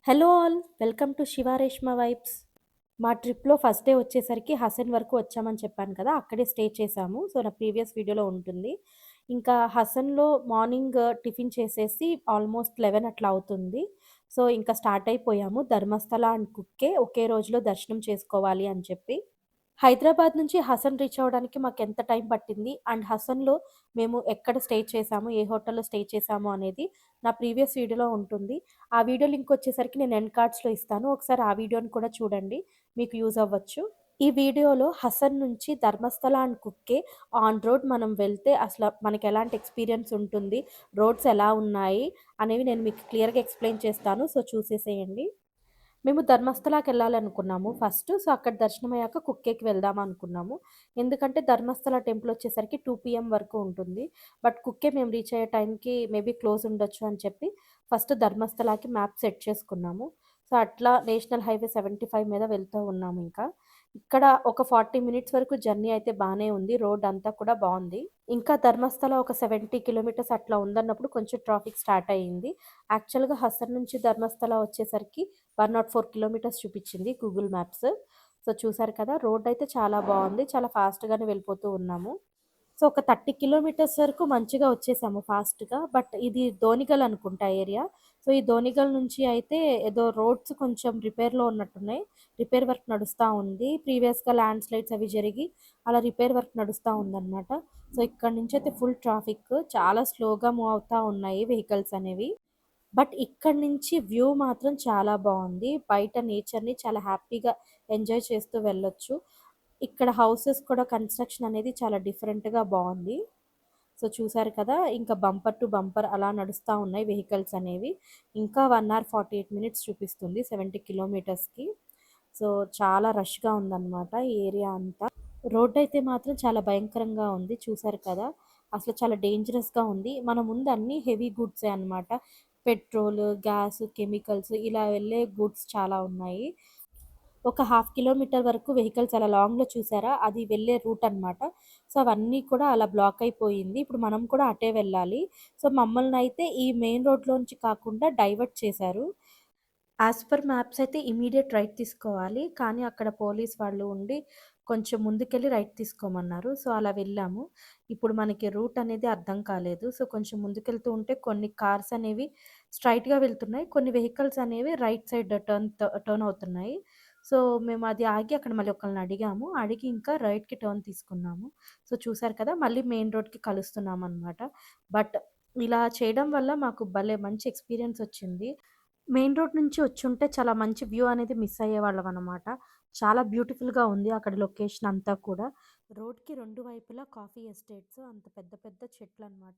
Hello all! Welcome to Shiva Reshma vibes. మా ట్రిప్‌లో first day వచ్చేసరికి హసన్ వరకు వచ్చామని చెప్పాను కదా! అక్కడే స్టే చేశాము. సో, నా ప్రీవియస్ వీడియోలో ఉంటుంది. ఇంకా హసన్‌లో మార్నింగ్ టిఫిన్ చేసేసి ఆల్మోస్ట్ 11 అట్లా అవుతుంది. సో, ఇంకా స్టార్ట్ అయిపోయాము. ధర్మస్థల అండ్ కుక్కే ఒకే రోజులో దర్శనం చేసుకోవాలి అని చెప్పి. హైదరాబాద్ నుంచి హసన్ రీచ్ అవ్వడానికి మాకెంత టైం పట్టింది అండ్ హసన్‌లో మేము ఎక్కడ స్టే చేశాము, ఏ హోటల్‌లో స్టే చేశాము అనేది నా ప్రీవియస్ వీడియోలో ఉంటుంది. ఆ వీడియో లింక్ వచ్చేసరికి నేను ఎండ్ కార్డ్స్‌లో ఇస్తాను. ఒకసారి ఆ వీడియోని కూడా చూడండి. మీకు యూజ్ అవ్వచ్చు. ఈ వీడియోలో హసన్ నుంచి ధర్మస్థల అండ్ కుక్కే ఆన్ రోడ్ మనం వెళ్తే అసల మనకెలాంటి ఎక్స్‌పీరియన్స్ ఉంటుంది, రోడ్స్ ఎలా ఉన్నాయి అనేవి నేను మీకు క్లియర్‌గా ఎక్స్‌ప్లెయిన్ చేస్తాను. సో, చూసేసేయండి. మేము ధర్మస్థలకెళ్ళాలనుకున్నాము ఫస్ట్. సో, అక్కడ దర్శనమయ్యాక కుక్కేకి వెళ్దాం అనుకున్నాము. ఎందుకంటే ధర్మస్థల టెంపుల్ వచ్చేసరికి 2 పీఎం వరకు ఉంటుంది. బట్ కుక్కే మేము రీచ్ అయ్యే టైంకి మేబీ క్లోజ్ ఉండొచ్చు అని చెప్పి ఫస్ట్ ధర్మస్థలకి మ్యాప్ సెట్ చేసుకున్నాము. సో, అట్లా నేషనల్ హైవే 75 మీద వెళ్తూ ఉన్నాము ఇంకా. ఇక్కడ ఒక 40 మినిట్స్ వరకు జర్నీ అయితే బానే ఉంది. రోడ్ అంతా కూడా బావుంది. ఇంకా ధర్మస్థల ఒక 70 కిలోమీటర్స్ అట్లా ఉందన్నప్పుడు కొంచెం ట్రాఫిక్ స్టార్ట్ అయ్యింది. యాక్చువల్‌గా హసన్ నుంచి ధర్మస్థల వచ్చేసరికి 104 కిలోమీటర్స్ చూపిచ్చింది గూగుల్ మ్యాప్స్. సో, చూసారు కదా! రోడ్డయితే చాలా బావుంది. చాలా ఫాస్ట్‌గానే వెళ్ళిపోతూ ఉన్నాము. సో, ఒక 30 కిలోమీటర్స్ వరకు మంచిగా వచ్చేసాము ఫాస్ట్‌గా. బట్ ఇది దోనిగల్ అనుకుంటా ఏరియా. సో, ఈ దోనిగల్ నుంచి అయితే ఏదో రోడ్స్ కొంచెం రిపేర్‌లో ఉన్నట్టున్నాయి. రిపేర్ వర్క్ నడుస్తా ఉంది. ప్రీవియస్‌గా ల్యాండ్ స్లైడ్స్ అవి జరిగి అలా రిపేర్ వర్క్ నడుస్తా ఉందనమాట. సో, ఇక్కడి నుంచయితే ఫుల్ ట్రాఫిక్. చాలా స్లోగా మూవ్ అవుతా ఉన్నాయి వెహికల్స్ అనేవి. బట్ ఇక్కడి నుంచి వ్యూ మాత్రం చాలా బావుంది. బయట నేచర్‌ని చాలా హ్యాపీగా ఎంజాయ్ చేస్తూ వెళ్ళొచ్చు. ఇక్కడ హౌసెస్ కూడా కన్‌స్ట్రక్షన్ అనేది చాలా డిఫరెంట్‌గా బావుంది. సో, చూసారు కదా! ఇంకా బంపర్ టు బంపర్ అలా నడుస్తా ఉన్నాయి వెహికల్స్ అనేవి. ఇంకా 1 అవర్ 48 మినిట్స్ చూపిస్తుంది 70 కిలోమీటర్స్‌కి. సో, చాలా రష్‌గా ఉందన్నమాట ఈ ఏరియా అంతా. రోడ్డయితే మాత్రం చాలా భయంకరంగా ఉంది. చూసారు కదా! అసలు చాలా డేంజరస్‌గా ఉంది. మన ముందు అన్నీ హెవీ గూడ్సే అన్నమాట. పెట్రోల్, గ్యాస్, కెమికల్స్ ఇలా వెళ్ళే గూడ్స్ చాలా ఉన్నాయి. ఒక హాఫ్ కిలోమీటర్ వరకు వెహికల్స్ అలా లాంగ్‌లో చూసారా? అది వెళ్ళే రూట్ అన్నమాట. సో, అవన్నీ కూడా అలా బ్లాక్ అయిపోయింది. ఇప్పుడు మనం కూడా అటే వెళ్ళాలి. సో, మమ్మల్నయితే ఈ మెయిన్ రోడ్‌లోంచి కాకుండా డైవర్ట్ చేశారు. యాస్ పర్ మ్యాప్స్ అయితే ఇమ్మీడియేట్ రైట్ తీసుకోవాలి. కానీ అక్కడ పోలీస్ వాళ్ళు ఉండి కొంచెం ముందుకెళ్ళి రైట్ తీసుకోమన్నారు. సో, అలా వెళ్ళాము. ఇప్పుడు మనకి రూట్ అనేది అర్థం కాలేదు. సో, కొంచెం ముందుకెళ్తూ ఉంటే కొన్ని కార్స్ అనేవి స్ట్రెయిట్‌గా వెళ్తున్నాయి. కొన్ని వెహికల్స్ అనేవి రైట్ సైడ్ టర్న్ అవుతున్నాయి. సో, మేము అది ఆగి అక్కడ మళ్ళీ ఒకళ్ళని అడిగాము. అడిగి ఇంకా రైట్‌కి టర్న్ తీసుకున్నాము. సో, చూసారు కదా! మళ్ళీ మెయిన్ రోడ్‌కి కలుస్తున్నామనమాట. బట్ ఇలా చేయడం వల్ల మాకు భలే మంచి ఎక్స్‌పీరియన్స్ వచ్చింది. మెయిన్ రోడ్ నుంచి వచ్చుంటే చాలా మంచి వ్యూ అనేది మిస్ అయ్యేవాళ్ళమనమాట. చాలా బ్యూటిఫుల్‌గా ఉంది అక్కడ లొకేషన్ అంతా కూడా. రోడ్‌కి 2 వైపులా కాఫీ ఎస్టేట్స్ అంత పెద్ద పెద్ద చెట్లనమాట.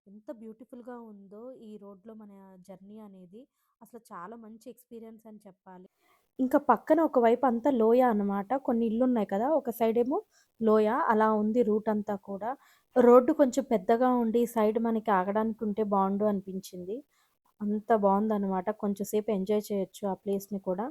ఎంత బ్యూటిఫుల్‌గా ఉందో ఈ రోడ్‌లో మన జర్నీ అనేది. అసలు చాలా మంచి ఎక్స్‌పీరియన్స్ అని చెప్పాలి. ఇంకా పక్కన ఒకవైపు అంతా లోయ అనమాట. కొన్ని ఇల్లున్నాయి కదా! ఒక సైడేమో లోయ. అలా ఉంది రూట్ అంతా కూడా. రోడ్డు కొంచెం పెద్దగా ఉండి సైడ్ మనకి ఆగడానికి ఉంటే బావుండు అనిపించింది. అంత బావుందనమాట. కొంచెం సేపు ఎంజాయ్ చేయొచ్చు ఆ ప్లేస్‌ని కూడా.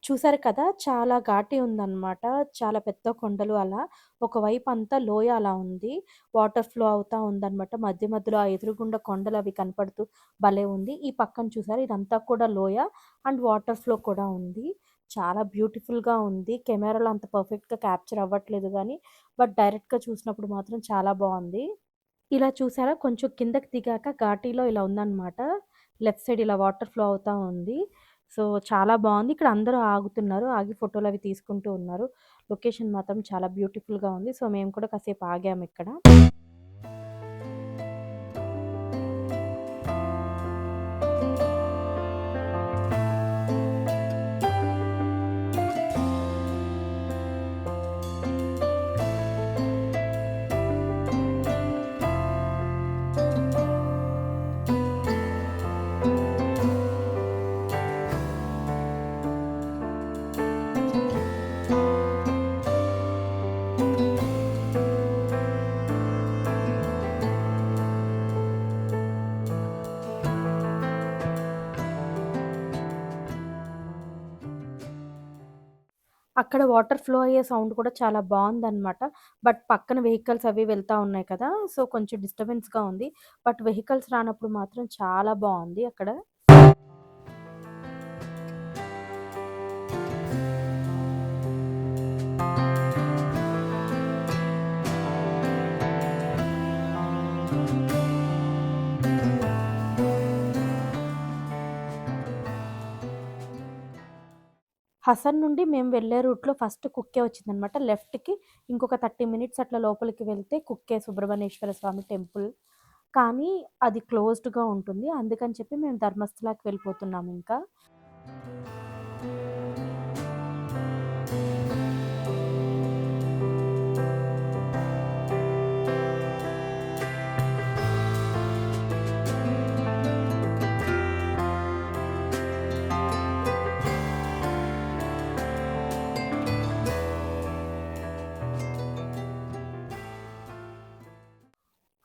చూసారు కదా! చాలా ఘాటి ఉందనమాట. చాలా పెద్ద కొండలు అలా. ఒకవైపంతా లోయ అలా ఉంది. వాటర్ ఫ్లో అవుతా ఉందనమాట. మధ్య మధ్యలో ఆ ఎదురుగుండా కొండలవి కనపడుతూ భలే ఉంది. ఈ పక్కన చూసారా ఇదంతా కూడా లోయ అండ్ వాటర్ ఫ్లో కూడా ఉంది. చాలా బ్యూటిఫుల్‌గా ఉంది. కెమెరాలో అంత పర్ఫెక్ట్‌గా క్యాప్చర్ అవ్వట్లేదు గానీ, బట్ డైరెక్ట్‌గా చూసినప్పుడు మాత్రం చాలా బావుంది. ఇలా చూసారా కొంచెం కిందకి దిగాక ఘాటీలో ఇలా ఉందనమాట. లెఫ్ట్ సైడ్ ఇలా వాటర్ ఫ్లో అవుతా ఉంది. సో, చాలా బావుంది. ఇక్కడ అందరూ ఆగుతున్నారు. ఆగి ఫోటోలవి తీసుకుంటూ ఉన్నారు. లొకేషన్ మాత్రం చాలా బ్యూటిఫుల్‌గా ఉంది. సో, మేము కూడా కాసేపు ఆగామిక్కడ. అక్కడ వాటర్ ఫ్లో అయ్యే సౌండ్ కూడా చాలా బావుందనమాట. బట్ పక్కన వెహికల్స్ అవి వెళ్తా ఉన్నాయి కదా! సో, కొంచెం డిస్టర్బెన్స్‌గా ఉంది. బట్ వెహికల్స్ రానప్పుడు మాత్రం చాలా బావుంది అక్కడ. హసన్ నుండి మేము వెళ్ళే రూట్‌లో ఫస్ట్ కుక్కే వచ్చిందనమాట. లెఫ్ట్‌కి ఇంకొక 30 మినిట్స్ అట్లా లోపలికి వెళ్తే కుక్కే సుబ్రహ్మణ్యేశ్వర స్వామి టెంపుల్. కానీ అది క్లోజ్డ్‌గా ఉంటుంది. అందుకని చెప్పి మేము ధర్మస్థలాకి వెళ్ళిపోతున్నామింకా.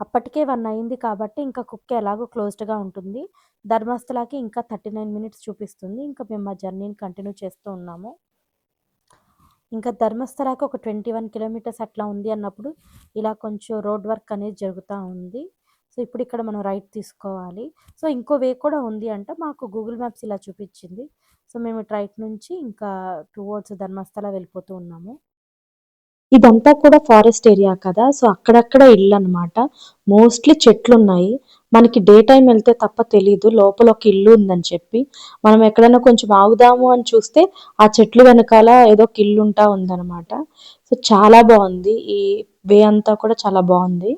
అప్పటికే 1 అయింది కాబట్టి ఇంకా కుక్కే ఎలాగో క్లోజ్డ్‌గా ఉంటుంది. ధర్మస్థలాకి ఇంకా 39 మినిట్స్ చూపిస్తుంది. ఇంకా మేము మా జర్నీని కంటిన్యూ చేస్తూ ఉన్నాము. ఇంకా ధర్మస్థలాకి ఒక 21 కిలోమీటర్స్ అట్లా ఉంది అన్నప్పుడు, ఇలా కొంచెం రోడ్ వర్క్ అనేది జరుగుతా ఉంది. సో, ఇప్పుడు ఇక్కడ మనం రైట్ తీసుకోవాలి. సో, ఇంకో వే కూడా ఉంది అంట. మాకు గూగుల్ మ్యాప్స్ ఇలా చూపిచ్చింది. సో, మేము ఇటు రైట్ నుంచి ఇంకా టువర్డ్స్ ధర్మస్థల వెళ్ళిపోతూ ఉన్నాము. ఇదంతా కూడా ఫారెస్ట్ ఏరియా కదా! సో, అక్కడక్కడ ఇళ్ళనమాట. మోస్ట్‌లీ చెట్లున్నాయి. మనకి డే టైమ్ ఎళ్తే తప్ప తెలీదు లోపల ఒక ఇల్లు ఉందని చెప్పి. మనం ఎక్కడైనా కొంచెం ఆగుదాము అని చూస్తే, ఆ చెట్లు వెనకాల ఏదో ఒక ఇల్లుంటా ఉందనమాట. సో, చాలా బావుంది. ఈ వే అంతా కూడా చాలా బావుంది.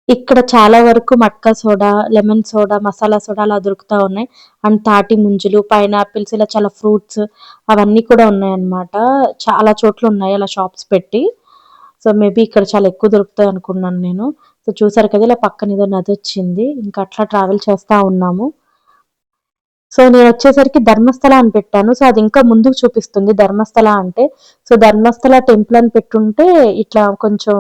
ఇక్కడ చాలా వరకు matka soda, lemon soda, masala soda అలా దొరుకుతా ఉన్నాయి. అండ్ తాటి ముంజలు, పైనాపిల్స్ ఇలా చాలా ఫ్రూట్స్ అవన్నీ కూడా ఉన్నాయన్నమాట. చాలా చోట్లున్నాయి అలా షాప్స్ పెట్టి. సో, మేబీ ఇక్కడ చాలా ఎక్కువ దొరుకుతాయనుకున్నాను నేను. సో, చూసారు కదా! ఇలా పక్కన ఏదో నదొచ్చింది. ఇంకా అట్లా ట్రావెల్ చేస్తా ఉన్నాము. సో, నేనొచ్చేసరికి ధర్మస్థల అని పెట్టాను. సో, అది ఇంకా ముందుకు చూపిస్తుంది ధర్మస్థల అంటే. సో, ధర్మస్థల టెంపుల్ అని పెట్టుంటే ఇట్లా కొంచెం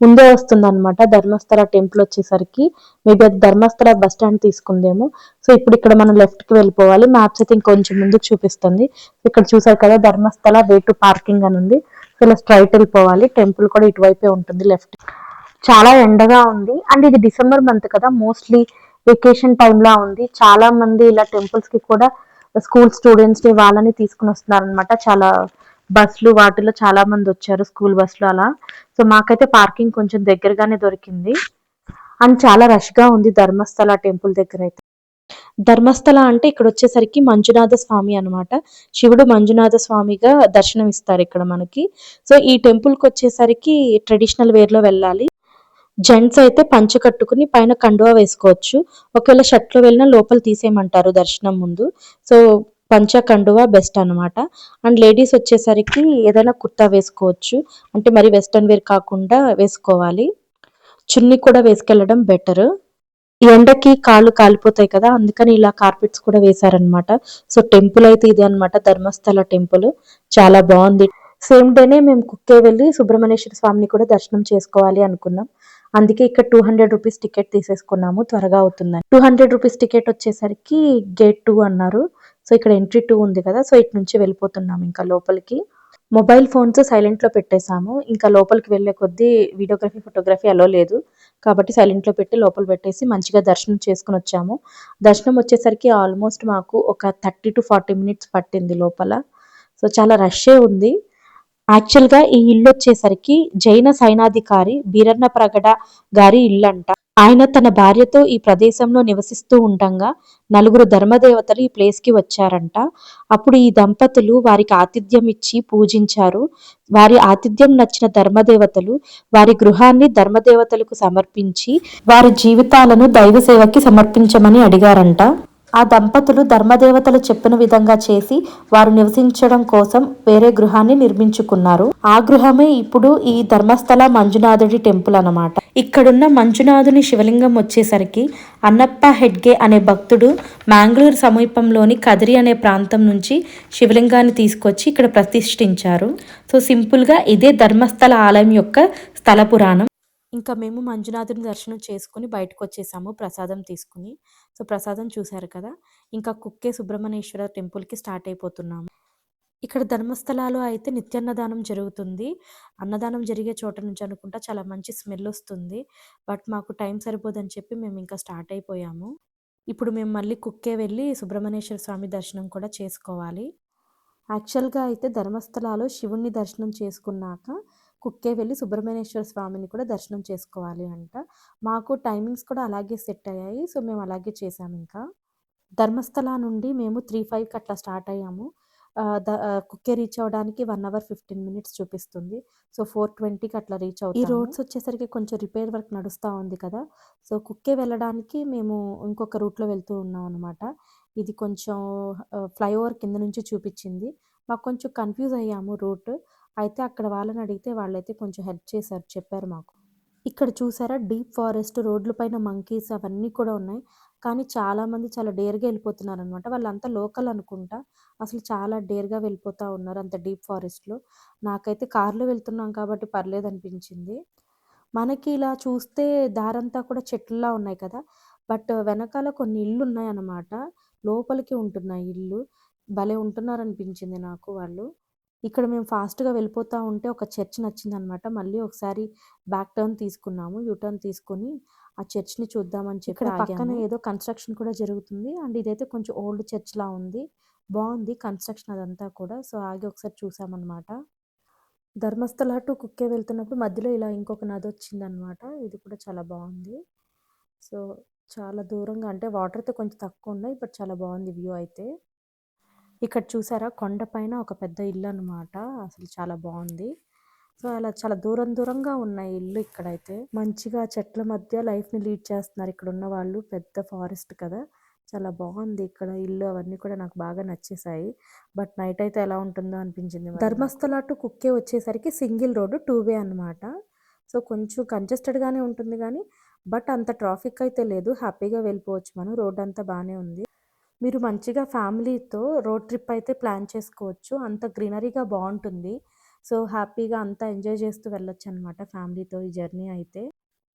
ముందే వస్తుందనమాట. ధర్మస్థల టెంపుల్ వచ్చేసరికి. మేబీ అది ధర్మస్థల బస్ స్టాండ్ తీసుకుందేమో. సో, ఇప్పుడు ఇక్కడ మనం లెఫ్ట్‌కి వెళ్ళిపోవాలి. మ్యాప్స్ అయితే ఇంకొంచెం ముందుకు చూపిస్తుంది. ఇక్కడ చూసారు కదా! ధర్మస్థల వే టు పార్కింగ్ అని ఉంది. సో, ఇలా స్ట్రెయిట్ వెళ్ళిపోవాలి. టెంపుల్ కూడా ఇటువైపే ఉంటుంది లెఫ్ట్. చాలా ఎండగా ఉంది. అండ్ ఇది డిసెంబర్ మంత్ కదా! మోస్ట్‌లీ వెకేషన్ టైమ్‌లా ఉంది. చాలా మంది ఇలా టెంపుల్స్‌కి కూడా స్కూల్ స్టూడెంట్స్‌ని వాళ్ళని తీసుకొని వస్తున్నారనమాట. చాలా బస్‌లు వాటిలో చాలా మందొచ్చారు స్కూల్ బస్‌లో అలా. సో, మాకైతే పార్కింగ్ కొంచెం దగ్గరగానే దొరికింది. అండ్ చాలా రష్‌గా ఉంది ధర్మస్థల టెంపుల్ దగ్గరైతే. ధర్మస్థల అంటే ఇక్కడొచ్చేసరికి మంజునాథ స్వామి అనమాట. శివుడు మంజునాథ స్వామిగా దర్శనమిస్తారు ఇక్కడ మనకి. సో, ఈ టెంపుల్‌కొచ్చేసరికి ట్రెడిషనల్ వేర్‌లో వెళ్ళాలి. జెంట్స్ అయితే పంచ కట్టుకుని పైన కండువా వేసుకోవచ్చు. ఒకవేళ షర్ట్‌లో వెళ్ళినా లోపల తీసేయమంటారు దర్శనం ముందు. సో, పంచ, కండువా బెస్ట్ అనమాట. అండ్ లేడీస్ వచ్చేసరికి ఏదైనా కుర్తా వేసుకోవచ్చు. అంటే మరి వెస్టర్న్ వేర్ కాకుండా వేసుకోవాలి. చున్నీ కూడా వేసుకెళ్ళడం బెటర్. ఈ ఎండకి కాళ్ళు కాలిపోతాయి కదా! అందుకని ఇలా కార్పెట్స్ కూడా వేశారనమాట. సో, టెంపుల్ అయితే ఇదే అనమాట. ధర్మస్థల టెంపుల్. చాలా బావుంది. సేమ్ డేనే మేము కుక్కే వెళ్ళి సుబ్రహ్మణ్యేశ్వర స్వామిని కూడా దర్శనం చేసుకోవాలి అనుకున్నాం. అందుకే ఇక్కడ ₹200 టికెట్ తీసేసుకున్నాము. త్వరగా అవుతుందని. ₹200 టికెట్ వచ్చేసరికి గేట్ 2 అన్నారు. సో, ఇక్కడ ఎంట్రీ 2 ఉంది కదా! సో, ఇటు నుంచి వెళ్ళిపోతున్నాం ఇంకా లోపలికి. మొబైల్ ఫోన్స్ సైలెంట్‌లో పెట్టేసాము. ఇంకా లోపలికి వెళ్ళే కొద్దీ వీడియోగ్రఫీ, ఫోటోగ్రఫీ అలో లేదు. కాబట్టి సైలెంట్‌లో పెట్టి లోపల పెట్టేసి మంచిగా దర్శనం చేసుకొనొచ్చాము. దర్శనం వచ్చేసరికి ఆల్మోస్ట్ మాకు ఒక 30-40 మినిట్స్ పట్టింది లోపల. సో, చాలా రష్షే ఉంది. యాక్చువల్‌గా ఈ ఇల్లొచ్చేసరికి జైన సైనాధికారి బీరన్నప్రగడ గారి ఇల్లంట. ఆయన తన భార్యతో ఈ ప్రదేశంలో నివసిస్తూ ఉండంగా నలుగురు ధర్మదేవతలు ఈ ప్లేస్‌కి వచ్చారంట. అప్పుడు ఈ దంపతులు వారికి ఆతిథ్యం ఇచ్చి పూజించారు. వారి ఆతిథ్యం నచ్చిన ధర్మదేవతలు వారి గృహాన్ని ధర్మదేవతలకు సమర్పించి వారి జీవితాలను దైవ సేవకి సమర్పించమని అడిగారంట. ఆ దంపతులు ధర్మదేవతలు చెప్పిన విధంగా చేసి వారు నివసించడం కోసం వేరే గృహాన్ని నిర్మించుకున్నారు. ఆ గృహమే ఇప్పుడు ఈ ధర్మస్థల మంజునాథుడి టెంపుల్ అన్నమాట. ఇక్కడున్న మంజునాథుని శివలింగం వచ్చేసరికి అన్నప్ప హెడ్గే అనే భక్తుడు మ్యాంగ్లూరు సమీపంలోని కదిరి అనే ప్రాంతం నుంచి శివలింగాన్ని తీసుకొచ్చి ఇక్కడ ప్రతిష్ఠించారు. సో సింపుల్గా ఇదే ధర్మస్థల ఆలయం యొక్క స్థల పురాణం. ఇంకా మేము మంజునాథుని దర్శనం చేసుకుని బయటకు వచ్చేసాము ప్రసాదం తీసుకుని. సో ప్రసాదం చూశారు కదా! ఇంకా కుక్కే సుబ్రహ్మణ్యేశ్వర టెంపుల్‌కి స్టార్ట్ అయిపోతున్నాము. ఇక్కడ ధర్మస్థలాలో అయితే నిత్యాన్నదానం జరుగుతుంది. అన్నదానం జరిగే చోట నుంచి అనుకుంటా చాలా మంచి స్మెల్ వస్తుంది. బట్ మాకు టైం సరిపోదని చెప్పి మేము ఇంకా స్టార్ట్ అయిపోయాము. ఇప్పుడు మేము మళ్ళీ కుక్కే వెళ్ళి సుబ్రహ్మణ్యేశ్వర స్వామి దర్శనం కూడా చేసుకోవాలి. యాక్చువల్‌గా అయితే ధర్మస్థలాలో శివుడిని దర్శనం చేసుకున్నాక కుక్కే వెళ్ళి సుబ్రహ్మణ్యేశ్వర స్వామిని కూడా దర్శనం చేసుకోవాలి అంట. మాకు టైమింగ్స్ కూడా అలాగే సెట్ అయ్యాయి. సో, మేము అలాగే చేసామింకా. ధర్మస్థల నుండి మేము 3:05కి అట్లా స్టార్ట్ అయ్యాము. కుక్కే రీచ్ అవ్వడానికి 1 అవర్ 15 మినిట్స్ చూపిస్తుంది. సో, 4:20కి అట్లా రీచ్ అవుతాము. ఈ రోడ్స్ వచ్చేసరికి కొంచెం రిపేర్ వర్క్ నడుస్తా ఉంది కదా! సో, కుక్కే వెళ్ళడానికి మేము ఇంకొక రూట్‌లో వెళ్తూ ఉన్నాం అనమాట. ఇది కొంచెం ఫ్లైఓవర్ కింద నుంచి చూపిచ్చింది. మాకు కొంచెం కన్‌ఫ్యూజ్ అయ్యాము రూట్. అయితే అక్కడ వాళ్ళని అడిగితే వాళ్ళైతే కొంచెం హెల్ప్ చేశారు. చెప్పారు మాకు. ఇక్కడ చూసారా డీప్ ఫారెస్ట్ రోడ్ల పైన మంకీస్ అవన్నీ కూడా ఉన్నాయి. కానీ చాలామంది చాలా డేర్‌గా వెళ్ళిపోతున్నారనమాట. వాళ్ళంతా లోకల్ అనుకుంటా. అసలు చాలా డేర్‌గా వెళ్ళిపోతా ఉన్నారు అంత డీప్ ఫారెస్ట్‌లో. నాకైతే కార్‌లో వెళ్తున్నాం కాబట్టి పర్లేదనిపించింది. మనకి ఇలా చూస్తే దారంతా కూడా చెట్లులా ఉన్నాయి కదా! బట్ వెనకాల కొన్ని ఇళ్ళున్నాయన్నమాట. లోపలికి ఉంటున్నాయి ఇల్లు. భలే ఉంటున్నారనిపించింది నాకు వాళ్ళు. ఇక్కడ మేము ఫాస్ట్‌గా వెళ్ళిపోతా ఉంటే ఒక చర్చ్ నచ్చిందనమాట. మళ్ళీ ఒకసారి బ్యాక్ టర్న్ తీసుకున్నాము. యూ టర్న్ తీసుకొని ఆ చర్చ్‌ని చూద్దామని చెప్పి ఇక్కడ పక్కన ఏదో కన్‌స్ట్రక్షన్ కూడా జరుగుతుంది. అండ్ ఇదైతే కొంచెం ఓల్డ్ చర్చ్‌లా ఉంది. బావుంది కన్‌స్ట్రక్షన్ అదంతా కూడా. సో, ఆగి ఒకసారి చూసామనమాట. ధర్మస్థల టు కుక్కే వెళ్తున్నప్పుడు మధ్యలో ఇలా ఇంకొక నదొచ్చిందనమాట. ఇది కూడా చాలా బావుంది. సో, చాలా దూరంగా అంటే వాటర్ అయితే కొంచెం తక్కువున్నాయి. బట్ చాలా బావుంది వ్యూ అయితే. ఇక్కడ చూసారా కొండపైన ఒక పెద్ద ఇల్లనమాట. అసలు చాలా బావుంది. సో, అలా చాలా దూరం దూరంగా ఉన్నాయి ఇల్లు ఇక్కడైతే. మంచిగా చెట్ల మధ్య లైఫ్‌ని లీడ్ చేస్తున్నారు ఇక్కడున్న వాళ్ళు. పెద్ద ఫారెస్ట్ కదా! చాలా బావుంది ఇక్కడ ఇల్లు అవన్నీ కూడా నాకు బాగా నచ్చేసాయి. బట్ నైట్ అయితే ఎలా ఉంటుందో అనిపించింది మరి నాకు. ధర్మస్థల టు కుక్కే వచ్చేసరికి సింగిల్ రోడ్ 2 వే అనమాట. సో, కొంచెం కంజెస్టెడ్‌గానే ఉంటుంది గానీ, బట్ అంత ట్రాఫిక్ అయితే లేదు. హ్యాపీగా వెళ్ళిపోవచ్చు మనం. రోడ్ అంతా బానే ఉంది. మీరు మంచిగా ఫ్యామిలీతో రోడ్ ట్రిప్ అయితే ప్లాన్ చేసుకోవచ్చు. అంత గ్రీనరీగా బావుంటుంది. సో, హ్యాపీగా అంతా ఎంజాయ్ చేస్తూ వెళ్ళొచ్చనమాట ఫ్యామిలీతో ఈ జర్నీ అయితే.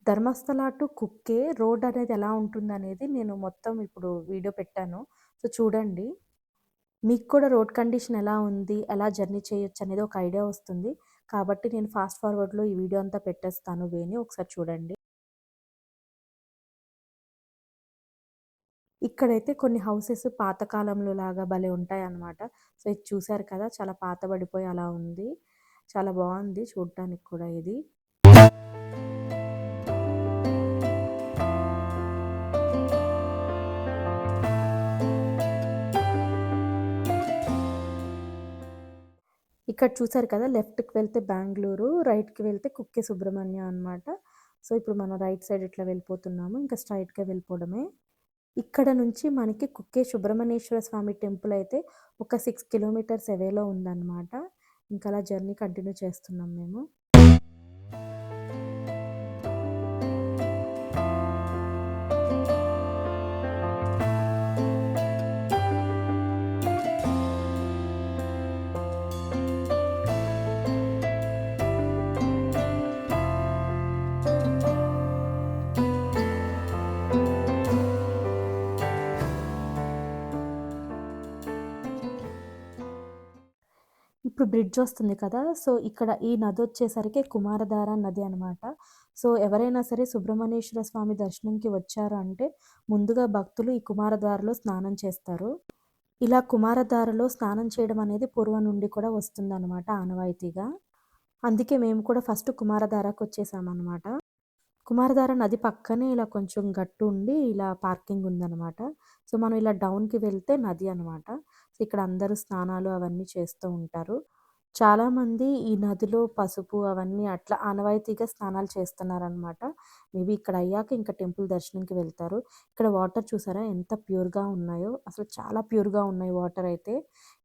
ధర్మస్థల టు కుక్కే రోడ్ అనేది ఎలా ఉంటుందనేది నేను మొత్తం ఇప్పుడు వీడియో పెట్టాను. సో, చూడండి. మీకు కూడా రోడ్ కండిషన్ ఎలా ఉంది? ఎలా జర్నీ చేయొచ్చనేది ఒక ఐడియా వస్తుంది. కాబట్టి నేను ఫాస్ట్ ఫార్వర్డ్‌లో ఈ వీడియో అంతా పెట్టేస్తాను వేని ఒకసారి చూడండి. ఇక్కడైతే కొన్ని హౌసెస్ పాత కాలంలో లాగా భలే ఉంటాయన్నమాట. సో, ఇది చూసారు కదా! చాలా పాతబడిపోయి అలా ఉంది. చాలా బావుంది చూడటానికి కూడా ఇది. ఇక్కడ చూసారు కదా! లెఫ్ట్‌కి వెళ్తే బెంగుళూరు, రైట్‌కి వెళ్తే కుక్కే సుబ్రహ్మణ్య అనమాట. సో, ఇప్పుడు మనం రైట్ సైడ్ ఇట్లా వెళ్ళిపోతున్నాము. ఇంకా స్ట్రెయిట్‌గా వెళ్ళిపోవడమే. ఇక్కడ నుంచి మనకి కుక్కే సుబ్రహ్మణ్యేశ్వర స్వామి టెంపుల్ అయితే ఒక 6 కిలోమీటర్స్ అవేలో ఉందన్నమాట. ఇంకా అలా జర్నీ కంటిన్యూ చేస్తున్నాం మేము. బ్రిడ్జ్ వస్తుంది కదా! సో, ఇక్కడ ఈ నదొచ్చేసరికి కుమారధార నది అనమాట. సో, ఎవరైనా సరే సుబ్రహ్మణ్యేశ్వర స్వామి దర్శనంకి వచ్చారు అంటే, ముందుగా భక్తులు ఈ కుమారధారలో స్నానం చేస్తారు. ఇలా కుమారధారలో స్నానం చేయడం అనేది పూర్వం నుండి కూడా వస్తుందనమాట ఆనవాయితీగా. అందుకే మేము కూడా ఫస్ట్ కుమారధారకొచ్చేసామనమాట. కుమారధార నది పక్కనే ఇలా కొంచెం గట్టు ఉండి ఇలా పార్కింగ్ ఉందనమాట. సో, మనం ఇలా డౌన్‌కి వెళ్తే నది అనమాట. సో, ఇక్కడ అందరూ స్నానాలు అవన్నీ చేస్తూ ఉంటారు. చాలామంది ఈ నదిలో పసుపు అవన్నీ అట్లా ఆనవాయితీగా స్నానాలు చేస్తున్నారనమాట. మేబీ ఇక్కడ అయ్యాక ఇంకా టెంపుల్ దర్శనంకి వెళ్తారు. ఇక్కడ వాటర్ చూసారా ఎంత ప్యూర్‌గా ఉన్నాయో! అసలు చాలా ప్యూర్‌గా ఉన్నాయి వాటర్ అయితే.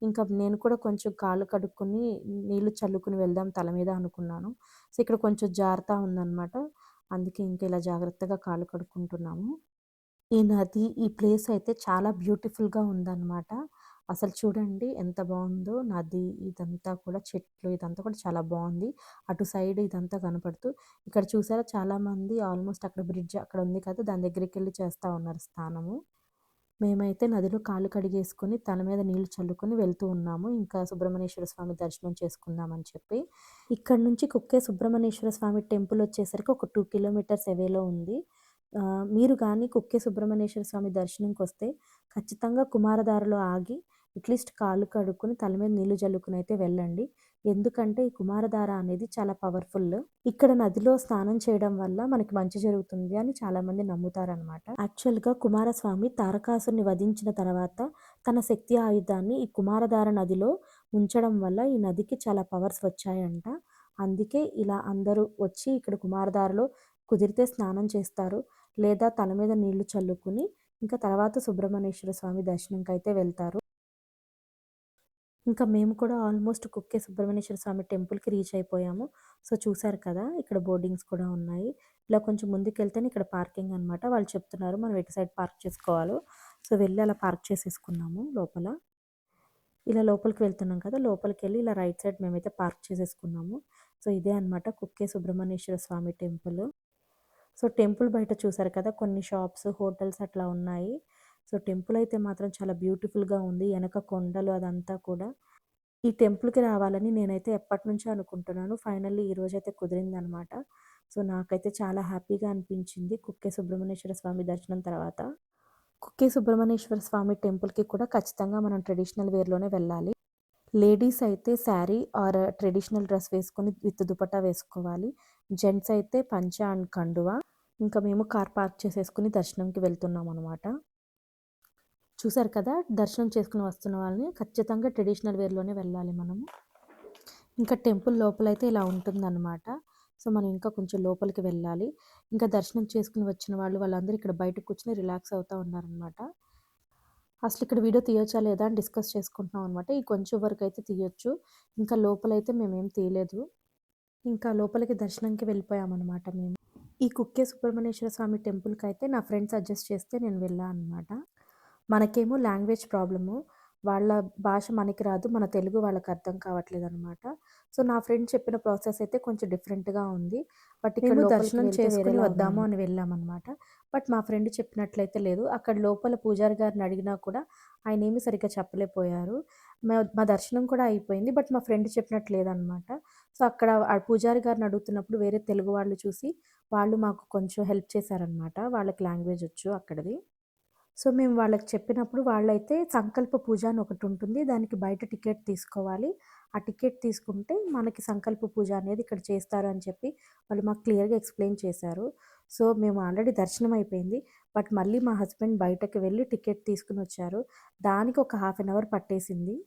ఇంకా నేను కూడా కొంచెం కాళ్ళు కడుక్కొని నీళ్లు చల్లుకొని వెళ్దాం తల మీద అనుకున్నాను. సో, ఇక్కడ కొంచెం జారుతా ఉందనమాట. అందుకే ఇంక ఇలా జాగ్రత్తగా కాళ్ళు కడుక్కుంటున్నాము. ఈ నది, ఈ ప్లేస్ అయితే చాలా బ్యూటిఫుల్‌గా ఉందనమాట. అసలు చూడండి ఎంత బావుందో నది ఇదంతా కూడా చెట్లు ఇదంతా కూడా చాలా బావుంది. అటు సైడ్ ఇదంతా కనపడుతూ ఇక్కడ చూసారా చాలామంది ఆల్మోస్ట్ అక్కడ బ్రిడ్జ్ అక్కడ ఉంది కదా! దాని దగ్గరికెళ్ళి చేస్తా ఉన్నారు స్నానము. మేమైతే నదిలో కాళ్ళు కడిగేసుకొని తల మీద నీళ్లు చల్లుకొని వెళ్తూ ఉన్నాము. ఇంకా సుబ్రహ్మణ్యేశ్వర స్వామి దర్శనం చేసుకుందామని చెప్పి. ఇక్కడ నుంచి కుక్కే సుబ్రహ్మణ్యేశ్వర స్వామి టెంపుల్ వచ్చేసరికి ఒక 2 కిలోమీటర్స్ అవేలో ఉంది. మీరు గాని కుక్కే సుబ్రహ్మణ్యేశ్వర స్వామి దర్శనంకొస్తే ఖచ్చితంగా కుమారధారలో ఆగి అట్‌లీస్ట్ కాళ్ళు కడుక్కొని తల మీద నీళ్లు జల్లుకొని అయితే వెళ్ళండి. ఎందుకంటే ఈ కుమారధార అనేది చాలా పవర్‌ఫుల్. ఇక్కడ నదిలో స్నానం చేయడం వల్ల మనకి మంచి జరుగుతుంది అని చాలామంది నమ్ముతారనమాట. యాక్చువల్‌గా కుమారస్వామి తారకాసురుని వధించిన తర్వాత తన శక్తి ఆయుధాన్ని ఈ కుమారధార నదిలో ఉంచడం వల్ల ఈ నదికి చాలా పవర్స్ వచ్చాయంట. అందుకే ఇలా అందరూ వచ్చి ఇక్కడ కుమారధారలో కుదిరితే స్నానం చేస్తారు. లేదా తల మీద నీళ్లు చల్లుకొని ఇంకా తర్వాత సుబ్రహ్మణ్యేశ్వర స్వామి దర్శనంకైతే వెళ్తారు. ఇంకా మేము కూడా ఆల్మోస్ట్ కుక్కే సుబ్రహ్మణ్యేశ్వర స్వామి టెంపుల్‌కి రీచ్ అయిపోయాము. సో, చూసారు కదా! ఇక్కడ బోర్డింగ్స్ కూడా ఉన్నాయి. ఇలా కొంచెం ముందుకెళ్తేనే ఇక్కడ పార్కింగ్ అనమాట. వాళ్ళు చెప్తున్నారు మనం ఎటు సైడ్ పార్క్ చేసుకోవాలో. సో, వెళ్ళి అలా పార్క్ చేసేసుకున్నాము లోపల. ఇలా లోపలికి వెళ్తున్నాం కదా! లోపలికెళ్ళి ఇలా రైట్ సైడ్ మేమైతే పార్క్ చేసేసుకున్నాము. సో, ఇదే అనమాట కుక్కే సుబ్రహ్మణ్యేశ్వర స్వామి టెంపుల్. సో, టెంపుల్ బయట చూసారు కదా! కొన్ని షాప్స్, హోటల్స్ అట్లా ఉన్నాయి. సో, టెంపుల్ అయితే మాత్రం చాలా బ్యూటిఫుల్‌గా ఉంది. ఎనక కొండలు అదంతా కూడా. ఈ టెంపుల్‌కి రావాలని నేనైతే ఎప్పటినుంచో అనుకుంటున్నాను. ఫైనల్లీ ఈరోజైతే కుదిరిందనమాట. సో, నాకైతే చాలా హ్యాపీగా అనిపించింది కుక్కే సుబ్రహ్మణ్యేశ్వర స్వామి దర్శనం తర్వాత. కుక్కే సుబ్రహ్మణ్యేశ్వర స్వామి టెంపుల్‌కి కూడా ఖచ్చితంగా మనం ట్రెడిషనల్ వేర్‌లోనే వెళ్ళాలి. లేడీస్ అయితే శారీ ఆర్ ట్రెడిషనల్ డ్రెస్ వేసుకొని విత్ దుపట్టా వేసుకోవాలి. జెంట్స్ అయితే పంచ అండ్ కండువా. ఇంకా మేము కార్ పార్క్ చేసేసుకొని దర్శనంకి వెళ్తున్నామనమాట. చూసారు కదా! దర్శనం చేసుకొని వస్తున్న వాళ్ళని ఖచ్చితంగా ట్రెడిషనల్ వేర్‌లోనే వెళ్ళాలి మనము. ఇంకా టెంపుల్ లోపలైతే ఇలా ఉంటుందనమాట. సో, మనం ఇంకా కొంచెం లోపలికి వెళ్ళాలి. ఇంకా దర్శనం చేసుకొని వచ్చిన వాళ్ళందరూ ఇక్కడ బయట కూర్చొని రిలాక్స్ అవుతా ఉన్నారనమాట. అసలు ఇక్కడ వీడియో తీయొచ్చా లేదా అని డిస్కస్ చేసుకుంటున్నాం అనమాట. ఈ కొంచెం వరకైతే తీయొచ్చు. ఇంకా లోపలైతే మేమేం తీయలేదు. ఇంకా లోపలికి దర్శనంకి వెళ్ళిపోయామనమాట మేము. ఈ కుక్కే సుబ్రహ్మణ్యేశ్వర స్వామి టెంపుల్‌కైతే నా ఫ్రెండ్ సజెస్ట్ చేస్తే నేను వెళ్ళా అనమాట. మనకేమో లాంగ్వేజ్ ప్రాబ్లము. వాళ్ళ భాష మనకి రాదు. మన తెలుగు వాళ్ళకి అర్థం కావట్లేదనమాట. సో, నా ఫ్రెండ్ చెప్పిన ప్రాసెస్ అయితే కొంచెం డిఫరెంట్‌గా ఉంది. బట్ ఇక్కడ మేము లోపలికి దర్శనం వెళ్తే చేసుకొని వేరేలా వద్దాము ఉందనమాట. అని వెళ్ళామనమాట. బట్ మా ఫ్రెండ్ చెప్పినట్లయితే లేదు. అక్కడ లోపల పూజారి గారిని అడిగినా కూడా ఆయనేమి సరిగ్గా చెప్పలేకపోయారు. మా దర్శనం కూడా అయిపోయింది. బట్ మా ఫ్రెండ్ చెప్పినట్టు లేదనమాట. సో, అక్కడ ఆ పూజారి గారిని అడుగుతున్నప్పుడు వేరే తెలుగు వాళ్ళు చూసి వాళ్ళు మాకు కొంచెం హెల్ప్ చేశారనమాట. వాళ్ళకి లాంగ్వేజ్ వచ్చు అక్కడిది. సో, మేము వాళ్ళకి చెప్పినప్పుడు వాళ్ళైతే సంకల్ప పూజ అని ఒకటుంటుంది. దానికి బయట టికెట్ తీసుకోవాలి. ఆ టికెట్ తీసుకుంటే మనకి సంకల్ప పూజ అనేది ఇక్కడ చేస్తారు అని చెప్పి వాళ్ళు మాకు క్లియర్‌గా ఎక్స్‌ప్లెయిన్ చేశారు. సో, మేము ఆల్రెడీ దర్శనం అయిపోయింది. బట్ మళ్ళీ మా హస్బెండ్ బయటకి వెళ్ళి టికెట్ తీసుకొనొచ్చారు. దానికి ఒక హాఫ్ అన్ అవర్ పట్టేసింది.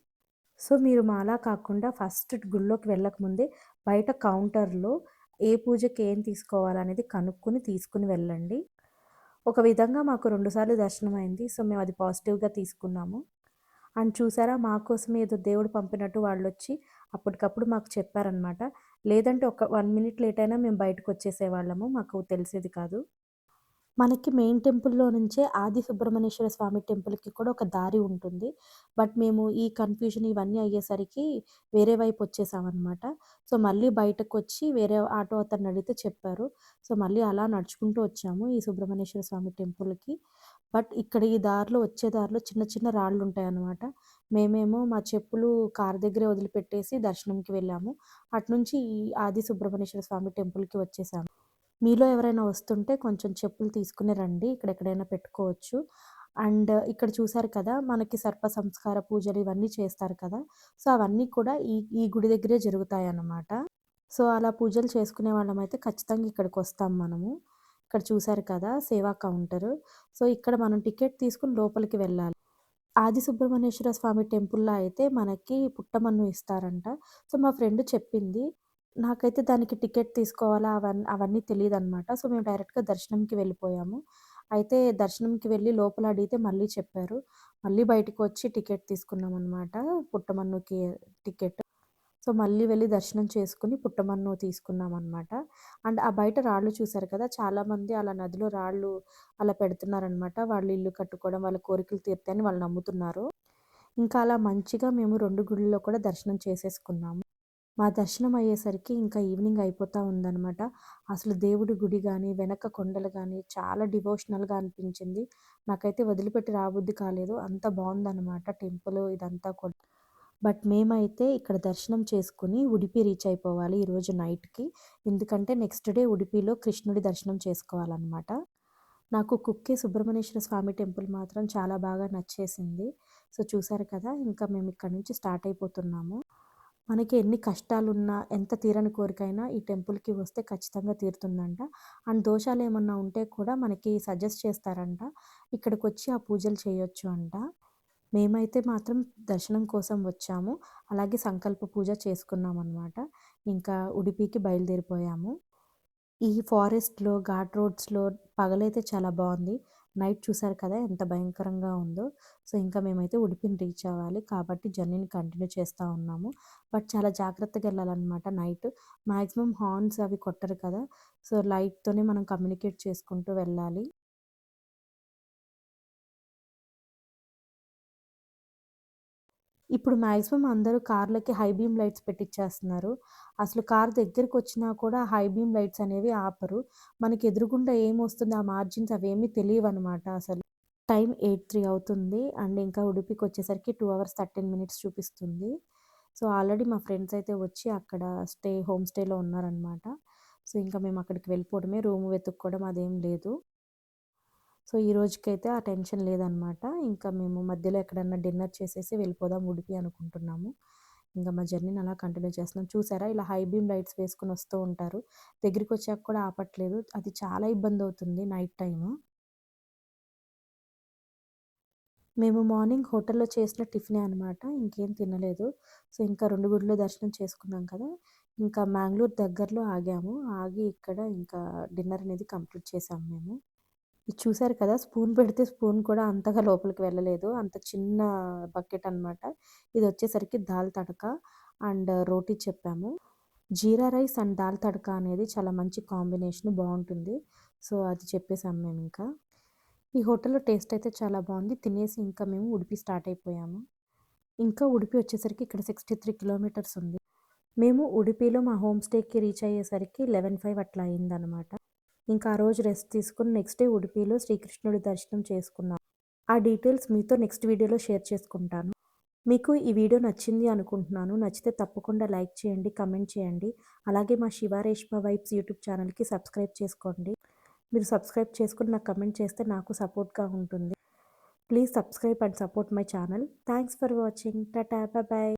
సో, మీరు మాలా కాకుండా ఫస్ట్ గుడిలోకి వెళ్ళకముందే బయట కౌంటర్‌లో ఏ పూజకి ఏం తీసుకోవాలనేది కనుక్కొని తీసుకొని వెళ్ళండి. ఒక విధంగా మాకు 2 సార్లు దర్శనమైంది. సో, మేమది పాజిటివ్‌గా తీసుకున్నాము. అండ్ చూసారా మా కోసమే ఏదో దేవుడు పంపినట్టు వాళ్ళొచ్చి అప్పటికప్పుడు మాకు చెప్పారనమాట. లేదంటే ఒక 1 మినిట్ లేట్ అయినా మేము బయటకొచ్చేసేవాళ్ళము. మాకు తెలిసేది కాదు. మనకి మెయిన్ టెంపుల్‌లో నుంచే ఆది సుబ్రహ్మణ్యేశ్వర స్వామి టెంపుల్‌కి కూడా ఒక దారి ఉంటుంది. బట్ మేము ఈ కన్‌ఫ్యూజన్ ఇవన్నీ అయ్యేసరికి వేరే వైపు వచ్చేసామనమాట. సో, మళ్ళీ బయటకొచ్చి వేరే ఆటో అతన్ని అడిగితే చెప్పారు. సో, మళ్ళీ అలా నడుచుకుంటూ వచ్చాము ఈ సుబ్రహ్మణ్యేశ్వర స్వామి టెంపుల్‌కి. బట్ ఇక్కడ ఈ దారిలో వచ్చే దారిలో చిన్న చిన్న రాళ్ళుంటాయనమాట. మేమేమో మా చెప్పులు కారు దగ్గరే వదిలిపెట్టేసి దర్శనంకి వెళ్ళాము. అటునుంచి ఈ ఆది సుబ్రహ్మణ్యేశ్వర స్వామి టెంపుల్‌కి వచ్చేసాము. మీలో ఎవరైనా వస్తుంటే కొంచెం చెప్పులు తీసుకొని రండి. ఇక్కడెక్కడైనా పెట్టుకోవచ్చు. అండ్ ఇక్కడ చూసారు కదా! మనకి సర్ప సంస్కార పూజలు ఇవన్నీ చేస్తారు కదా! సో, అవన్నీ కూడా ఈ ఈ గుడి దగ్గరే జరుగుతాయన్నమాట. సో, అలా పూజలు చేసుకునే వాళ్ళమైతే ఖచ్చితంగా ఇక్కడికొస్తాం మనము. ఇక్కడ చూసారు కదా! సేవా కౌంటరు. సో, ఇక్కడ మనం టికెట్ తీసుకొని లోపలికి వెళ్ళాలి. ఆది సుబ్రహ్మణ్యేశ్వర స్వామి టెంపుల్‌లో అయితే మనకి పుట్టమన్ను ఇస్తారంట. సో, మా ఫ్రెండ్ చెప్పింది. నాకైతే దానికి టికెట్ తీసుకోవాలా అవన్నీ తెలీదనమాట. సో, మేము డైరెక్ట్‌గా దర్శనంకి వెళ్ళిపోయాము. అయితే దర్శనంకి వెళ్ళి లోపల అడిగితే మళ్ళీ చెప్పారు. మళ్ళీ బయటికొచ్చి టికెట్ తీసుకున్నామనమాట. పుట్టమన్నుకి టికెట్. సో, మళ్ళీ వెళ్లి దర్శనం చేసుకొని పుట్టమన్ను తీసుకున్నామనమాట. అండ్ ఆ బయట రాళ్ళు చూసారు కదా! చాలామంది అలా నదిలో రాళ్ళు అలా పెడుతున్నారనమాట. వాళ్ళు ఇల్లు కట్టుకోవడం, వాళ్ళ కోరికలు తీరుతాయని వాళ్ళు నమ్ముతున్నారు. ఇంకా అలా మంచిగా మేము 2 గుడుల్లో కూడా దర్శనం చేసేసుకున్నాము. మా దర్శనం అయ్యేసరికి ఇంకా ఈవినింగ్ అయిపోతా ఉందనమాట. అసలు దేవుడి గుడి గాని, వెనక కొండలు గాని చాలా డివోషనల్‌గా అనిపించింది. నాకైతే వదిలిపెట్టి రాబుద్ధి కాలేదు. అంత బావుందనమాట టెంపులు ఇదంతా కూడా. బట్ మేమైతే ఇక్కడ దర్శనం చేసుకొని ఉడిపి రీచ్ అయిపోవాలి ఈరోజు నైట్‌కి. ఎందుకంటే నెక్స్ట్ డే ఉడిపిలో కృష్ణుడి దర్శనం చేసుకోవాలనమాట. నాకు కుక్కే సుబ్రహ్మణ్యేశ్వర స్వామి టెంపుల్ మాత్రం చాలా బాగా నచ్చేసింది. సో, చూసారు కదా! ఇంకా మేము ఇక్కడి నుంచి స్టార్ట్ అయిపోతున్నాము. మనకి ఎన్ని కష్టాలున్నా, ఎంత తీరని కోరికైనా ఈ టెంపుల్‌కి వస్తే ఖచ్చితంగా తీరుతుందంట. అండ్ దోషాలేమన్నా ఉంటే కూడా మనకి సజెస్ట్ చేస్తారంట. ఇక్కడికొచ్చి ఆ పూజలు చేయొచ్చు అంట. మేమైతే మాత్రం దర్శనం కోసం వచ్చాము. అలాగే సంకల్ప పూజ చేసుకున్నామనమాట. ఇంకా ఉడిపికి బయలుదేరిపోయాము. ఈ ఫారెస్ట్‌లో, ఘాట్ రోడ్స్‌లో పగలైతే చాలా బావుంది. నైట్ చూసారు కదా! ఎంత భయంకరంగా ఉందో. సో, ఇంకా మేమైతే ఉడిపిని రీచ్ అవ్వాలి. కాబట్టి జర్నీని కంటిన్యూ చేస్తా ఉన్నాము. బట్ చాలా జాగ్రత్తగా ఎళ్ళాలనమాట నైట్. మాక్సిమం హార్న్స్ అవి కొట్టరు కదా! సో, లైట్‌తోనే మనం కమ్యూనికేట్ చేసుకుంటూ వెళ్ళాలి. ఇప్పుడు మాక్సిమం అందరూ కార్‌లకి హై బీమ్ లైట్స్ పెట్టిచ్చేస్తున్నారు. అసలు కార్ దగ్గరకొచ్చినా కూడా హై బీమ్ లైట్స్ అనేవి ఆపరు. మనకి ఎదురుగుండా ఏమొస్తుంది ఆ మార్జిన్స్ అవేమీ తెలీవనమాట అసలు. టైం 8:03 అవుతుంది. అండ్ ఇంకా ఉడిపికొచ్చేసరికి 2 అవర్స్ 13 మినిట్స్ చూపిస్తుంది. సో, ఆల్రెడీ మా ఫ్రెండ్స్ అయితే వచ్చి అక్కడ హోమ్ స్టేలో ఉన్నారనమాట. సో, ఇంకా మేము అక్కడికి వెళ్ళిపోవడమే. రూమ్ వెతుక్కోవడం అదేం లేదు. సో, ఈ రోజుకైతే ఆ టెన్షన్ లేదనమాట. ఇంకా మేము మధ్యలో ఎక్కడన్నా డిన్నర్ చేసేసి వెళ్ళిపోదాం ఉడిపి అనుకుంటున్నాము. ఇంక మా జర్నీని అలా కంటిన్యూ చేస్తున్నాం. చూసారా ఇలా హై బీమ్ లైట్స్ వేసుకొని వస్తూ ఉంటారు. దగ్గరికొచ్చాక కూడా ఆపట్లేదు. అది చాలా ఇబ్బందవుతుంది నైట్ టైము. మేము మార్నింగ్ హోటల్‌లో చేసిన టిఫినే అనమాట. ఇంకేం తినలేదు. సో, ఇంకా 2 గుడులు దర్శనం చేసుకున్నాం కదా! ఇంకా మ్యాంగ్లూర్ దగ్గరలో ఆగాము. ఆగి ఇక్కడ ఇంకా డిన్నర్ అనేది కంప్లీట్ చేశాము మేము. ఇది చూసారు కదా! స్పూన్ పెడితే స్పూన్ కూడా అంతగా లోపలికి వెళ్ళలేదు. అంత చిన్న బకెట్ అనమాట. ఇదొచ్చేసరికి దాల్ తడక అండ్ రోటీ చెప్పాము. జీరా రైస్ అండ్ దాల్ తడక అనేది చాలా మంచి కాంబినేషన్ బావుంటుంది. సో, అది చెప్పేసాం మేమింకా. ఈ హోటల్‌లో టేస్ట్ అయితే చాలా బావుంది. తినేసి ఇంకా మేము ఉడిపి స్టార్ట్ అయిపోయాము. ఇంకా ఉడిపి వచ్చేసరికి ఇక్కడ 63 కిలోమీటర్స్ ఉంది. మేము ఉడిపిలో మా హోమ్ స్టేకి రీచ్ అయ్యేసరికి 11:05 అట్లా అయిందనమాట. ఇంకా ఆ రోజు రెస్ట్ తీసుకొని నెక్స్ట్ డే ఉడిపిలో శ్రీకృష్ణుడి దర్శనం చేసుకున్నాం. ఆ డీటెయిల్స్ మీతో నెక్స్ట్ వీడియోలో షేర్ చేసుకుంటాను. మీకు ఈ వీడియో నచ్చింది అనుకుంటున్నాను. నచ్చితే తప్పకుండా లైక్ చేయండి, కమెంట్ చేయండి. అలాగే మా శివారేష్మ వైబ్స్ యూట్యూబ్ ఛానల్‌కి సబ్స్క్రైబ్ చేసుకోండి. మీరు సబ్స్క్రైబ్ చేసుకొని నాకు కమెంట్ చేస్తే నాకు సపోర్ట్‌గా ఉంటుంది. Please subscribe and support my channel. Thanks for watching. Tata! Bye bye.